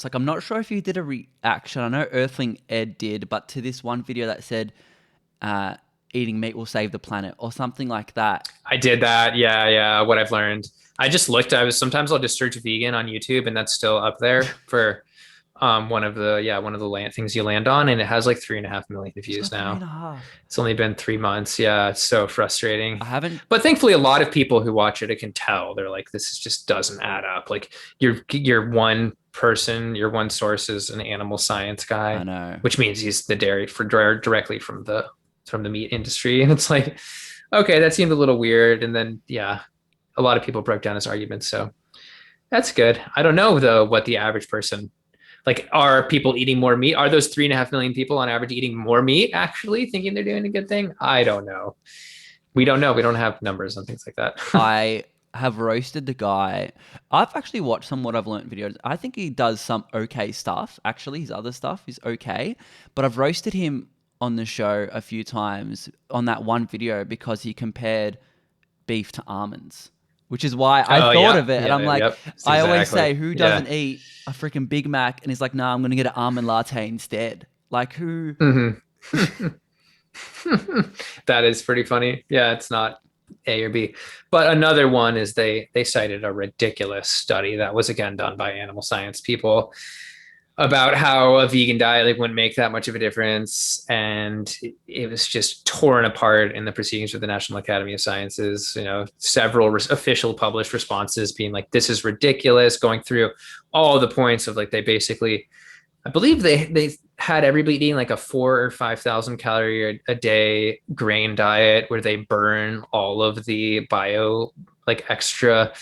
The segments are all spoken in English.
It's like, I'm not sure if you did a reaction. I know Earthling Ed did, but to this one video that said, uh, eating meat will save the planet or something like that. I did that. Yeah, yeah. What I've learned. I just looked. Sometimes I'll just search vegan on YouTube, and that's still up there for one of the land things you land on, and it has like 3.5 million It's views got three now. and a half. It's only been 3 months. Yeah, it's so frustrating. I haven't. But thankfully, a lot of people who watch it, I can tell they're like, this is just doesn't add up. Like you're one person, your one source is an animal science I guy, know. which means he's the dairy for directly from the meat industry, and it's like, okay, that seemed a little weird. And then yeah, a lot of people broke down his arguments, so that's good. I don't know though what the average person like. Are people eating more meat? Are those 3.5 million people on average eating more meat actually thinking they're doing a good thing? I don't know. We don't know. We don't have numbers on things like that. I have roasted the guy. I've actually watched some What I've Learned videos. I think he does some okay stuff. Actually, his other stuff is okay. But I've roasted him on the show a few times on that one video because he compared beef to almonds, which is why I Oh thought yeah, of it. And yeah, I'm yeah, like, yep. It's I always exactly. say, who Yeah. doesn't eat a freaking Big Mac? And he's like, nah, I'm going to get an almond latte instead. Like, who? Hmm. That is pretty funny. Yeah, it's not A or B. But another one is they cited a ridiculous study that was again done by animal science people about how a vegan diet like wouldn't make that much of a difference, and it was just torn apart in the proceedings of the National Academy of Sciences. Several official published responses being like, this is ridiculous, going through all the points of like, they basically, I believe they had everybody eating like a 4 or 5,000 calorie a day grain diet where they burn all of the extra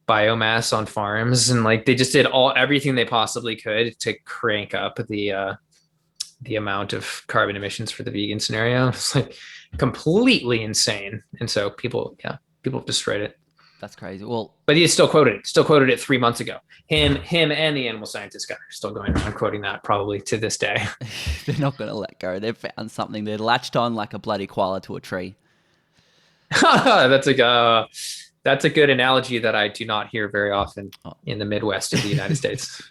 biomass on farms, and like they just did everything they possibly could to crank up the amount of carbon emissions for the vegan scenario. It's like completely insane. And so people have destroyed it. That's crazy. Well, But he still quoted it 3 months ago. Him and the animal scientist guy are still going around quoting that probably to this day. they're not going to let go. They've found something. They're latched on like a bloody koala to a tree. That's a good analogy that I do not hear very often Oh. in the Midwest of the United States.